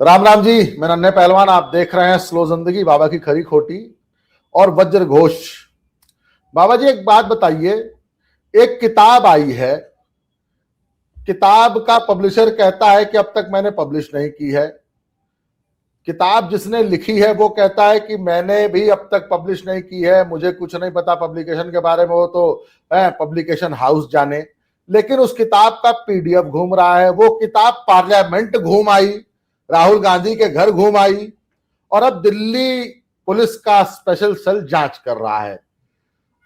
राम राम जी। मैं नन्हे पहलवान, आप देख रहे हैं स्लो जिंदगी, बाबा की खरी खोटी और वज्र घोष। बाबा जी एक बात बताइए, एक किताब आई है, किताब का पब्लिशर कहता है कि अब तक मैंने पब्लिश नहीं की है। किताब जिसने लिखी है वो कहता है कि मैंने भी अब तक पब्लिश नहीं की है, मुझे कुछ नहीं पता पब्लिकेशन के बारे में, वो तो पब्लिकेशन हाउस जाने। लेकिन उस किताब का पीडीएफ घूम रहा है। वो किताब पार्लियामेंट घूम आई, राहुल गांधी के घर घूम आई, और अब दिल्ली पुलिस का स्पेशल सेल जांच कर रहा है।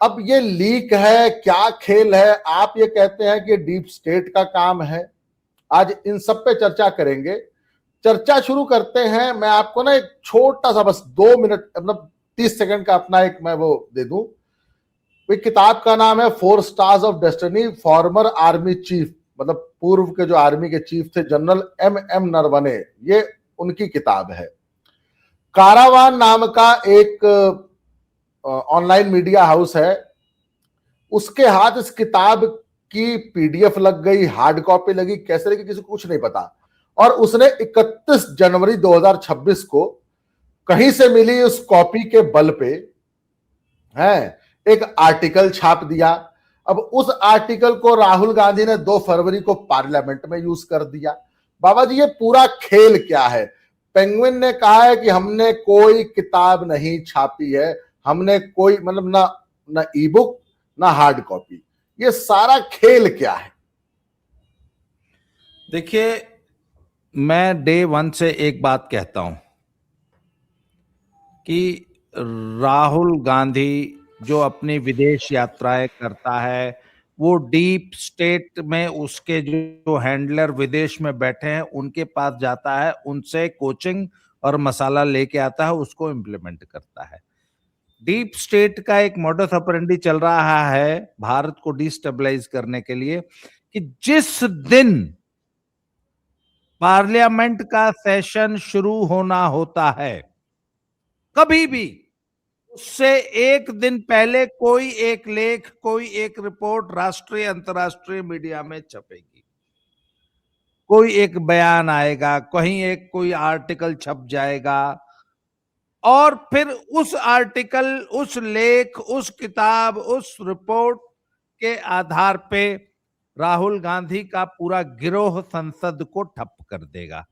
अब ये लीक है, क्या खेल है? आप ये कहते हैं कि डीप स्टेट का काम है। आज इन सब पे चर्चा करेंगे। चर्चा शुरू करते हैं। मैं आपको ना एक छोटा सा, बस 2 मिनट, मतलब 30 सेकंड का अपना एक मैं वो दे दूं। किताब का नाम है four stars of destiny, farmer army chief, मतलब पूर्व के जो आर्मी के चीफ थे, जनरल एम एम नरवणे, ये उनकी किताब है। कारावान नाम का एक ऑनलाइन मीडिया हाउस है, उसके हाथ इस किताब की पीडीएफ लग गई, हार्ड कॉपी लगी, कैसे लगी किसी को कुछ नहीं पता। और उसने 31 जनवरी 2026 को कहीं से मिली उस कॉपी के बल पे है एक आर्टिकल छाप दिया। अब उस आर्टिकल को राहुल गांधी ने 2 फरवरी को पार्लियामेंट में यूज कर दिया। बाबा जी ये पूरा खेल क्या है? पेंगुइन ने कहा है कि हमने कोई किताब नहीं छापी है, हमने कोई, मतलब ना ना ई बुक ना हार्ड कॉपी। ये सारा खेल क्या है? देखिए, मैं डे वन से एक बात कहता हूं कि राहुल गांधी जो अपनी विदेश यात्राएं करता है, वो डीप स्टेट में उसके जो हैंडलर विदेश में बैठे हैं उनके पास जाता है, उनसे कोचिंग और मसाला लेके आता है, उसको इम्प्लीमेंट करता है। डीप स्टेट का एक मॉडस ऑपरेंडी चल रहा है भारत को डिस्टेबलाइज करने के लिए कि जिस दिन पार्लियामेंट का सेशन शुरू होना होता है, कभी भी उससे एक दिन पहले कोई एक लेख, कोई एक रिपोर्ट राष्ट्रीय अंतर्राष्ट्रीय मीडिया में छपेगी, कोई एक बयान आएगा, कहीं एक कोई आर्टिकल छप जाएगा, और फिर उस आर्टिकल, उस लेख, उस किताब, उस रिपोर्ट के आधार पे राहुल गांधी का पूरा गिरोह संसद को ठप कर देगा।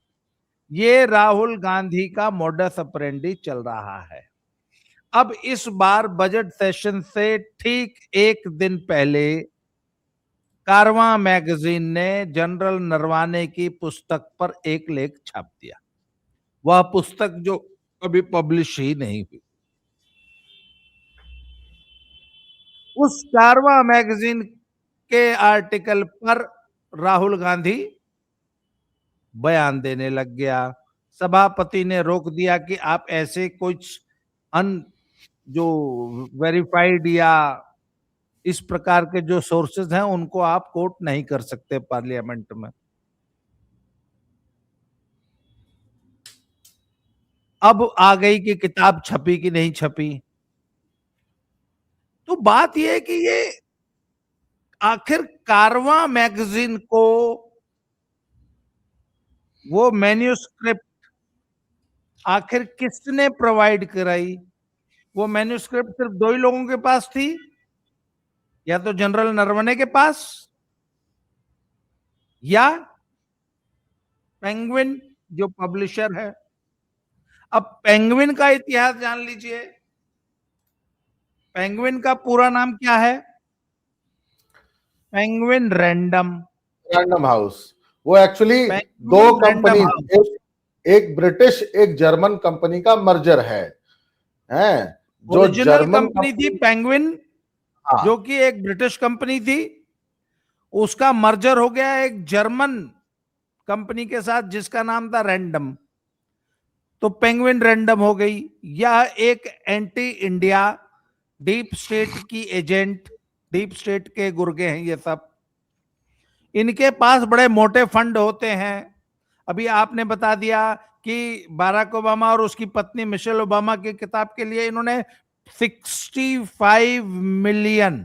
ये राहुल गांधी का मॉडस ऑपरेंडी चल रहा है। अब इस बार बजट सेशन से ठीक एक दिन पहले कारवां मैगजीन ने जनरल नरवाने की पुस्तक पर एक लेख छाप दिया। वह पुस्तक जो अभी पब्लिश ही नहीं हुई। उस कारवां मैगजीन के आर्टिकल पर राहुल गांधी बयान देने लग गया। सभापति ने रोक दिया कि आप ऐसे कुछ अन जो वेरीफाइड या इस प्रकार के जो सोर्सेज हैं उनको आप कोट नहीं कर सकते पार्लियामेंट में। अब आ गई कि किताब छपी कि नहीं छपी। तो बात यह है कि ये आखिर कारवां मैगजीन को वो मैन्यूस्क्रिप्ट आखिर किसने प्रोवाइड कराई? वो मैन्यूस्क्रिप्ट सिर्फ दो ही लोगों के पास थी, या तो जनरल नरवणे के पास या पेंगुइन जो पब्लिशर है। अब पेंगुइन का इतिहास जान लीजिए। पेंगुइन का पूरा नाम क्या है? Penguin random. Random house. वो एक्चुअली दो पेंगुइन कंपनी, रैंडम हाउस एक ब्रिटिश एक जर्मन कंपनी का मर्जर है जो ओरिजिनल जर्मन कंपनी थी कंपनी। पेंगुइन, हाँ, जो कि एक ब्रिटिश कंपनी थी। उसका मर्जर हो गया एक जर्मन कंपनी के साथ जिसका नाम था रैंडम, तो पेंगुइन रैंडम हो गई। यह एक एंटी इंडिया डीप स्टेट की एजेंट, डीप स्टेट के गुर्गे हैं ये सब। इनके पास बड़े मोटे फंड होते हैं। अभी आपने बता दिया कि बाराक ओबामा और उसकी पत्नी मिशेल ओबामा की किताब के लिए इन्होंने 65 मिलियन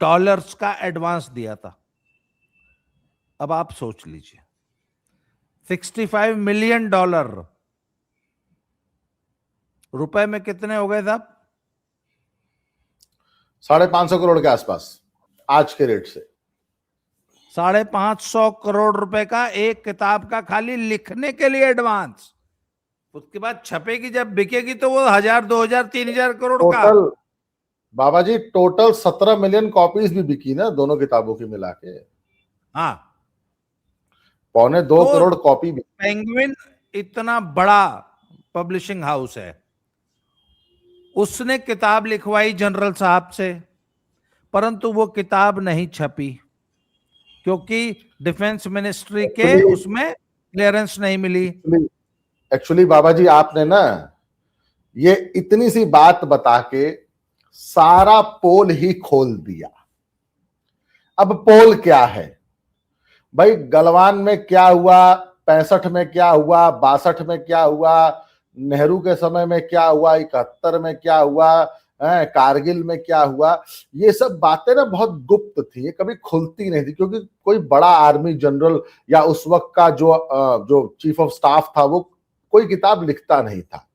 डॉलर्स का एडवांस दिया था। अब आप सोच लीजिए, $65 मिलियन। रुपए में कितने हो गए साहब? 550 करोड़ के आसपास आज के रेट से। 550 करोड़ रुपए का एक किताब का खाली लिखने के लिए एडवांस। उसके बाद छपेगी, जब बिकेगी तो वो 1000, 2000, 3000 करोड़ का। टोटल बाबा जी टोटल 17 मिलियन कॉपीज भी बिकी ना दोनों किताबों की मिला के। हाँ, 2.25 तो करोड़ कॉपी भी। पेंगुइन इतना बड़ा पब्लिशिंग हाउस है, उसने किताब लिखवाई जनरल साहब से, परंतु वो किताब नहीं छपी क्योंकि डिफेंस मिनिस्ट्री के एक्चुअली उसमें क्लियरेंस नहीं मिली। एक्चुअली बाबा जी आपने ना ये इतनी सी बात बता के सारा पोल ही खोल दिया। अब पोल क्या है भाई? गलवान में क्या हुआ, 65 में क्या हुआ, 62 में क्या हुआ, नेहरू के समय में क्या हुआ, 71 में क्या हुआ, कारगिल में क्या हुआ, ये सब बातें ना बहुत गुप्त थी, ये कभी खुलती नहीं थी क्योंकि कोई बड़ा आर्मी जनरल या उस वक्त का जो चीफ ऑफ स्टाफ था वो कोई किताब लिखता नहीं था।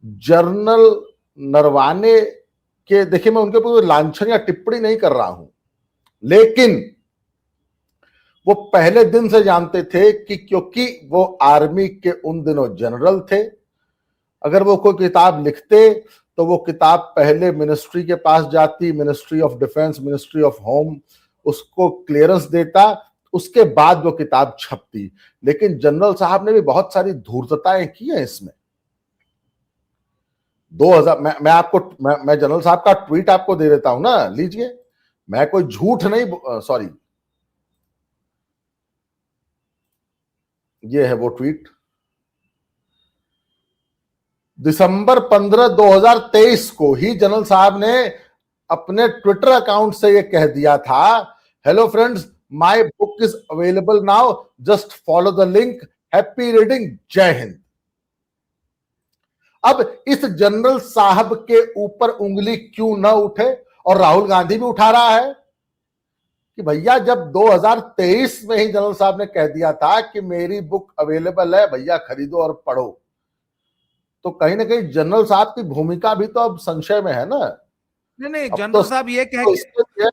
जनरल नरवाने के, देखिए मैं उनके ऊपर लांछन या टिप्पणी नहीं कर रहा हूं, लेकिन वो पहले दिन से जानते थे कि क्योंकि वो आर्मी के उन दिनों जनरल थे, अगर वो कोई किताब लिखते तो वो किताब पहले मिनिस्ट्री के पास जाती, ministry of defence, ministry of home उसको क्लियरेंस देता, उसके बाद वो किताब छपती। लेकिन जनरल साहब ने भी बहुत सारी धूर्तताएं की हैं इसमें। 2000 मैं जनरल साहब का ट्वीट आपको दे देता हूं ना, लीजिए, मैं कोई झूठ नहीं, सॉरी ये है वो ट्वीट, दिसंबर 15, 2023 को ही जनरल साहब ने अपने ट्विटर अकाउंट से ये कह दिया था, hello friends, my book is available now, just follow the link, happy reading, जय हिंद। अब इस जनरल साहब के ऊपर उंगली क्यों ना उठे? और राहुल गांधी भी उठा रहा है कि भैया जब 2023 में ही जनरल साहब ने कह दिया था कि मेरी बुक अवेलेबल है, भैया खरीदो और पढ़ो, तो कहीं ना कहीं जनरल साहब की भूमिका भी तो अब संशय में है ना। नहीं, अब जनरल साहब ये कह के, तो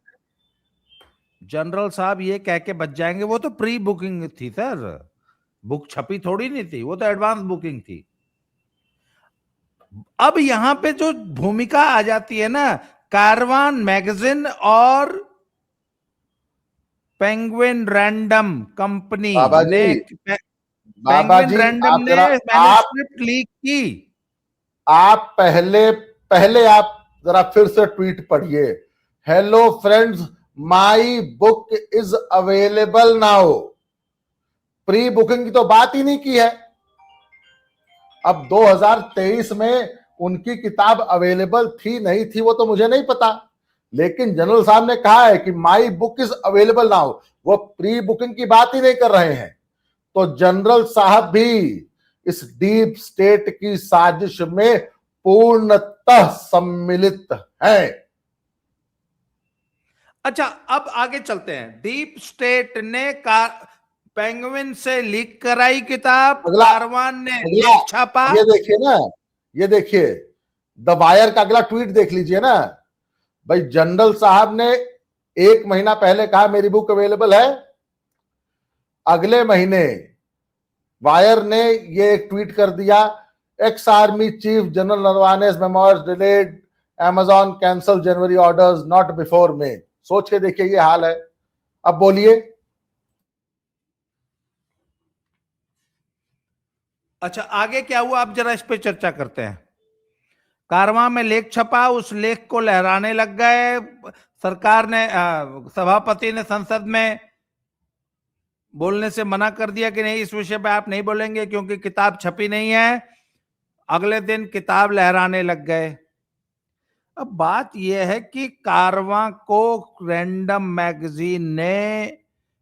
जनरल साहब ये कह के बच जाएंगे, वो तो प्री बुकिंग थी सर, बुक छपी थोड़ी नहीं थी, वो तो एडवांस बुकिंग थी। अब यहां पे जो भूमिका आ जाती है ना, कारवान मैगजीन और पेंगुइन रैंडम कंपनी बाबा जी, ने, बाबा पेंगुइन जी रैंडम आप ने जरा मैन्युस्क्रिप्ट लीक की। आप पहले पहले आप जरा फिर से ट्वीट पढ़िए, hello friends, my book is available now. Pre booking की तो बात ही नहीं की है। अब 2023 में उनकी किताब अवेलेबल थी नहीं थी वो तो मुझे नहीं पता, लेकिन जनरल साहब ने कहा है कि my book is available now, वो प्री बुकिंग की बात ही नहीं कर रहे हैं। तो जनरल साहब भी इस डीप स्टेट की साजिश में पूर्णतः सम्मिलित हैं। अच्छा, अब आगे चलते हैं। डीप स्टेट ने पेंगुइन से लीक कराई किताब, कारवान ने लीक छापा। ये देखिए ना, ये देखिए द वायर का अगला ट्वीट देख लीजिए ना भाई, जनरल साहब ने 1 महीना पहले कहा मेरी बुक अवेलेबल है, अगले महीने वायर ने ये एक ट्वीट कर दिया, ex army chief general Naravane's memoirs delayed, Amazon cancel January orders not before May. सोच के देखिए ये हाल है। अब बोलिए। अच्छा, आगे क्या हुआ, आप जरा इस पे चर्चा करते हैं। कारवां में लेख छपा, उस लेख को लहराने लग गए। सरकार ने, सभापति ने संसद में बोलने से मना कर दिया कि नहीं, इस विषय पे आप नहीं बोलेंगे क्योंकि किताब छपी नहीं है। अगले दिन किताब लहराने लग गए। अब बात यह है कि कारवां को रैंडम मैगजीन ने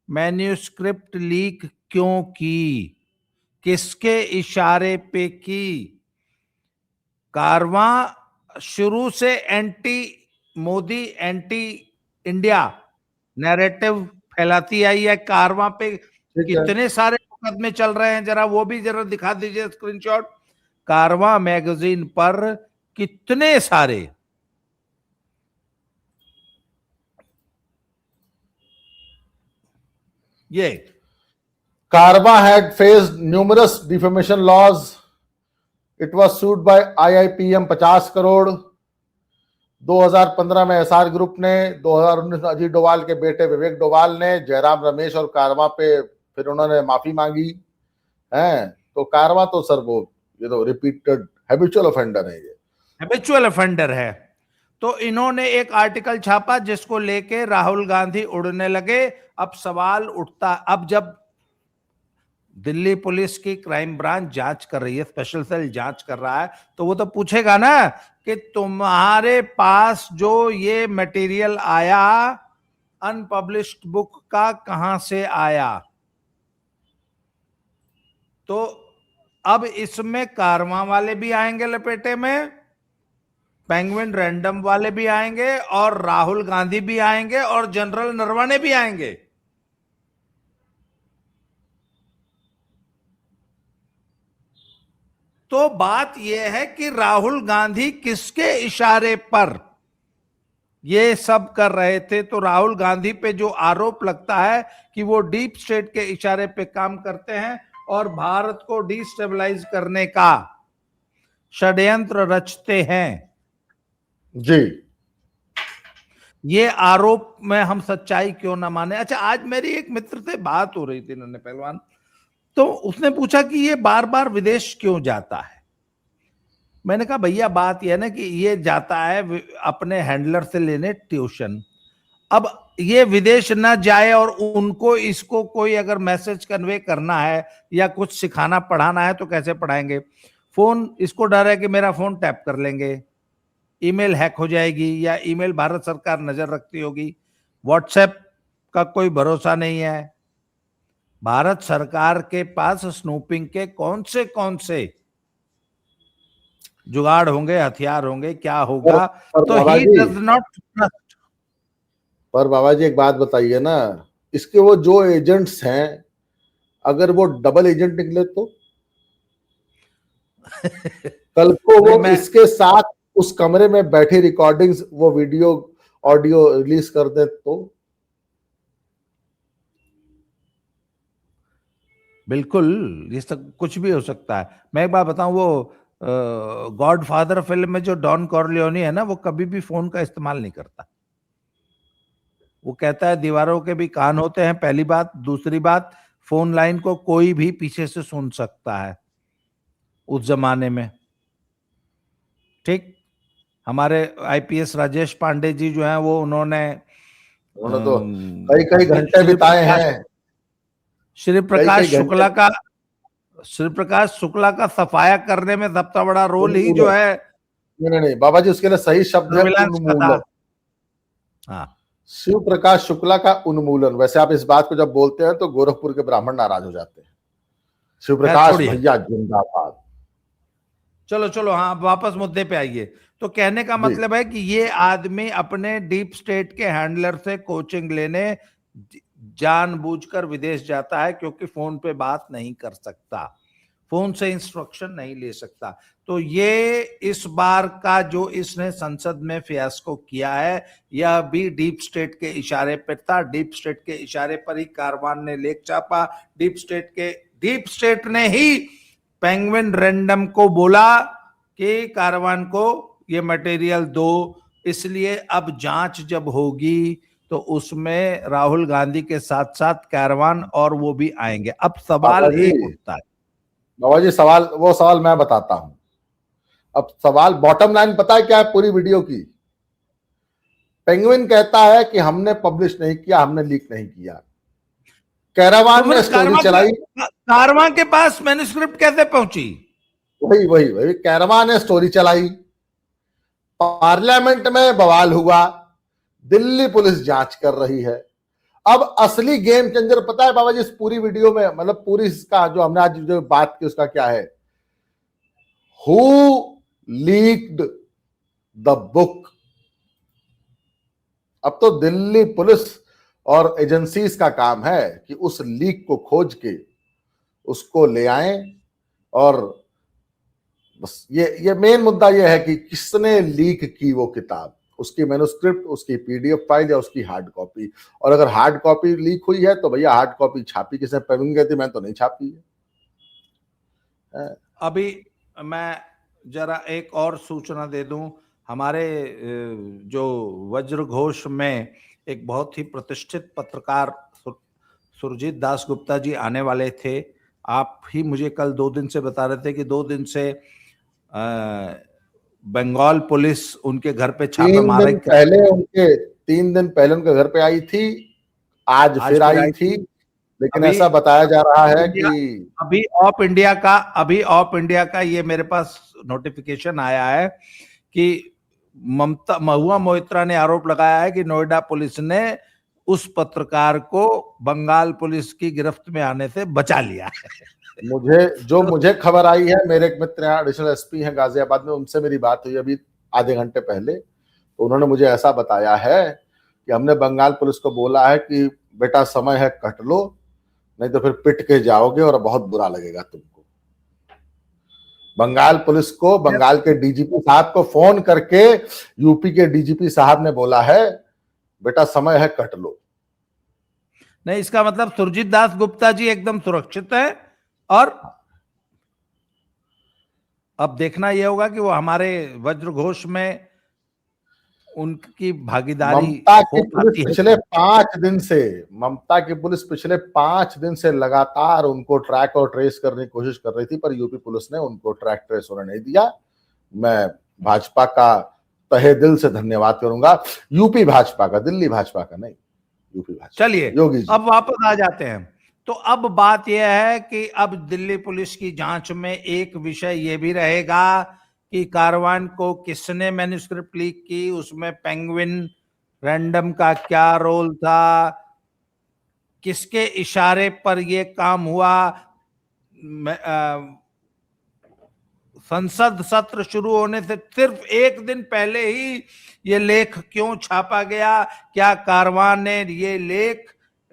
मैन्युस्क्रिप्ट लीक क्यों की, किसके इशारे पे की? कारवां शुरू से anti Modi, anti India narrative फैलाती आई है। कारवां पे कितने सारे मुकदमे चल रहे हैं, जरा वो भी जरा दिखा दीजिए स्क्रीनशॉट। कारवां मैगजीन पर कितने सारे, ये Karma had faced numerous defamation laws. It was sued by IIPM 50 crore. 2015 में एसआर ग्रुप ने, 2019 में अजीत डोभाल के बेटे विवेक डोभाल ने जयराम रमेश और कारवा पे फिर उन्होंने माफी मांगी है। तो कारवा तो सर वो ये तो रिपीटेड हैबिचुअल ऑफेंडर है, ये हैबिचुअल ऑफेंडर है। तो इन्होंने एक आर्टिकल छापा जिसको लेके राहुल गांधी उड़ने लगे। अब सवाल उठता, अब जब दिल्ली पुलिस की क्राइम ब्रांच जांच कर रही है, स्पेशल सेल जांच कर रहा है, तो वो तो पूछेगा ना कि तुम्हारे पास जो ये मटेरियल आया अनपब्लिश्ड बुक का कहां से आया। तो अब इसमें कारवां वाले भी आएंगे लपेटे में, पेंगुइन रैंडम वाले भी आएंगे, और राहुल गांधी भी आएंगे, और जनरल नरवणे भी आएंगे। तो बात यह है कि राहुल गांधी किसके इशारे पर ये सब कर रहे थे। तो राहुल गांधी पे जो आरोप लगता है कि वो डीप स्टेट के इशारे पे काम करते हैं और भारत को डिस्टेबलाइज करने का षड्यंत्र रचते हैं, जी ये आरोप में हम सच्चाई क्यों ना माने। अच्छा, आज मेरी एक मित्र से बात हो रही थी, इन्होंने पहलवान, तो उसने पूछा कि ये बार बार विदेश क्यों जाता है। मैंने कहा भैया बात यह ना कि ये जाता है अपने हैंडलर से लेने ट्यूशन। अब ये विदेश ना जाए और उनको इसको कोई अगर मैसेज कन्वे करना है या कुछ सिखाना पढ़ाना है तो कैसे पढ़ाएंगे। फोन, इसको डर है कि मेरा फोन टैप कर लेंगे, ईमेल हैक हो जाएगी, या ईमेल भारत सरकार नजर रखती होगी, व्हाट्सएप का कोई भरोसा नहीं है। भारत सरकार के पास स्नूपिंग के कौन से जुगाड़ होंगे, हथियार होंगे, क्या होगा। पर तो बाबा ही जी, डज नॉट ट्रस्ट। पर बाबा जी एक बात बताइए ना, इसके वो जो एजेंट्स हैं, अगर वो डबल एजेंट निकले तो कल को वो इसके साथ उस कमरे में बैठे रिकॉर्डिंग्स, वो वीडियो ऑडियो रिलीज कर दे तो बिल्कुल, ये सब कुछ भी हो सकता है। मैं एक बात बताऊं, वो गॉड फादर फिल्म में जो डॉन कॉर्लियोनी है ना, वो कभी भी फोन का इस्तेमाल नहीं करता। वो कहता है दीवारों के भी कान होते हैं, पहली बात। दूसरी बात, फोन लाइन को कोई भी पीछे से सुन सकता है उस जमाने में। ठीक, हमारे आईपीएस राजेश पांडे जी जो हैं वो उन्होंने तो कई कई घंटे बिताए हैं। श्री प्रकाश शुक्ला का सफाया करने में सबसे बड़ा रोल ही जो है नहीं बाबा जी, उसके लिए सही शब्द है उन्मूलन। हाँ, शिव प्रकाश शुक्ला का उन्मूलन। वैसे आप इस बात को जब बोलते हैं तो गोरखपुर के ब्राह्मण नाराज हो जाते हैं। शिव प्रकाश भैया जिंदाबाद। चलो हाँ, वापस मुद्दे पे आइए। तो कहने का मतलब है कि ये आदमी अपने डीप स्टेट के हैंडलर से कोचिंग लेने जानबूझकर विदेश जाता है, क्योंकि फोन पे बात नहीं कर सकता, फोन से इंस्ट्रक्शन नहीं ले सकता। तो ये इस बार का जो इसने संसद में फियास्को किया है, यह भी डीप स्टेट के इशारे पर था। डीप स्टेट के इशारे पर ही कारवान ने लेख छापा। डीप स्टेट ने ही पेंगुइन रैंडम को बोला कि कारवान को ये मटेरियल दो। इसलिए अब जांच जब होगी तो उसमें राहुल गांधी के साथ साथ कारवान और वो भी आएंगे। अब सवाल एक उठता है बाबा जी, वो सवाल मैं बताता हूं। अब सवाल बॉटम लाइन पता है क्या है पूरी वीडियो की? पेंगुइन कहता है कि हमने पब्लिश नहीं किया, हमने लीक नहीं किया। कैरावान ने स्टोरी चलाई। कारवां के पास मैन्युस्क्रिप्ट कैसे पहुंची? वही कैरावान ने स्टोरी चलाई, पार्लियामेंट में बवाल हुआ, दिल्ली पुलिस जांच कर रही है। अब असली गेम चेंजर पता है बाबा जी इस पूरी वीडियो में, मतलब पूरी इसका जो हमने आज जो बात की उसका क्या है? Who leaked the book. अब तो दिल्ली पुलिस और एजेंसीज का काम है कि उस लीक को खोज के उसको ले आए। और बस ये मेन मुद्दा ये है कि किसने लीक की वो किताब, उसकी मैन्युस्क्रिप्ट, उसकी पीडीएफ फाइल या उसकी हार्ड कॉपी। और अगर हार्ड कॉपी लीक हुई है तो भैया हार्ड कॉपी छापी किसने? प्रवीण कहती मैंने तो नहीं छापी है। अभी मैं जरा एक और सूचना दे दूं, हमारे जो वज्र घोष में एक बहुत ही प्रतिष्ठित पत्रकार सुरजीत दास गुप्ता जी आने वाले थे। आप ही मुझे कल 2 दिन से बता रहे थे कि 2 दिन से बंगाल पुलिस उनके घर पे छापे मारे। 3 दिन पहले उनके घर पे आई थी, आज फिर आई थी। लेकिन ऐसा बताया जा रहा है कि अभी ऑफ इंडिया का ये मेरे पास नोटिफिकेशन आया है कि महुआ मोइत्रा ने आरोप लगाया है कि नोएडा पुलिस ने उस पत्रकार को बंगाल पुलिस की गिरफ्त में आने से बचा लिया है। मुझे खबर आई है, मेरे एक मित्र यहाँ एडिशनल एसपी हैं गाजियाबाद में, उनसे मेरी बात हुई अभी आधे घंटे पहले। तो उन्होंने मुझे ऐसा बताया है कि हमने बंगाल पुलिस को बोला है कि बेटा समय है कट लो, नहीं तो फिर पिट के जाओगे और बहुत बुरा लगेगा तुमको। बंगाल पुलिस को, बंगाल के डीजीपी साहब को फोन करके यूपी के डीजीपी साहब ने बोला है बेटा समय है कट लो। नहीं, इसका मतलब सुरजीत दास गुप्ता जी एकदम सुरक्षित है। और अब देखना यह होगा कि वो हमारे वज्र घोष में उनकी भागीदारी ममता की पुलिस पिछले 5 दिन से लगातार उनको ट्रैक और ट्रेस करने की कोशिश कर रही थी, पर यूपी पुलिस ने उनको ट्रैक ट्रेस होने नहीं दिया। मैं भाजपा का तहे दिल से धन्यवाद करूंगा, यूपी भाजपा का, दिल्ली भाजपा का नहीं, यूपी भाजपा। चलिए योगी जी, अब वापस आ जाते हैं। तो अब बात यह है कि अब दिल्ली पुलिस की जांच में एक विषय यह भी रहेगा कि कारवान को किसने मैन्युस्क्रिप्ट लीक की, उसमें पेंगुइन रैंडम का क्या रोल था, किसके इशारे पर यह काम हुआ, संसद सत्र शुरू होने से सिर्फ 1 दिन पहले ही ये लेख क्यों छापा गया? क्या कारवान ने ये लेख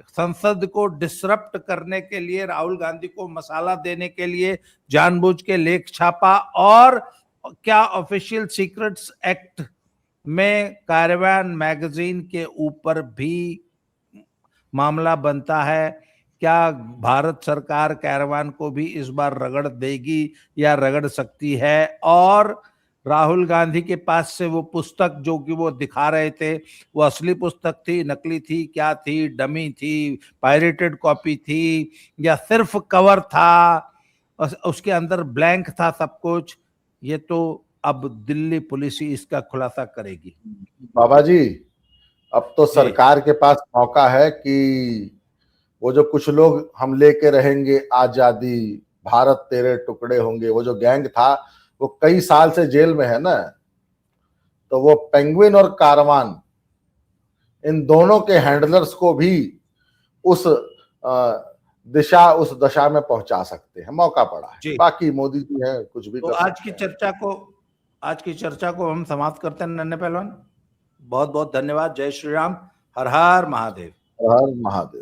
संसद को डिसरप्ट करने के लिए, राहुल गांधी को मसाला देने के लिए जानबूझ के लेख छापा? और क्या ऑफिशियल सीक्रेट्स एक्ट में कारवान मैगजीन के ऊपर भी मामला बनता है? क्या भारत सरकार कैरवान को भी इस बार रगड़ देगी या रगड़ सकती है? और राहुल गांधी के पास से वो पुस्तक जो कि वो दिखा रहे थे, वो असली पुस्तक थी, नकली थी, क्या थी, डमी थी, पायरेटेड कॉपी थी, या सिर्फ कवर था, उसके अंदर ब्लैंक था सब कुछ? ये तो अब दिल्ली पुलिस ही इसका खुलासा करेगी। बाबा जी, अब तो सरकार के पास मौका है कि वो जो कुछ लोग हम लेके रहेंगे आजादी, भारत तेरे टुकड़े होंगे, वो जो गैंग था वो कई साल से जेल में है ना, तो वो पेंगुइन और कारवान, इन दोनों के हैंडलर्स को भी उस दशा में पहुंचा सकते हैं। मौका पड़ा है, बाकी मोदी जी है कुछ भी तो कर आज की चर्चा को हम समाप्त करते हैं नन्हे पहलवान। बहुत बहुत धन्यवाद। जय श्री राम। हर हर महादेव। हर हर महादेव।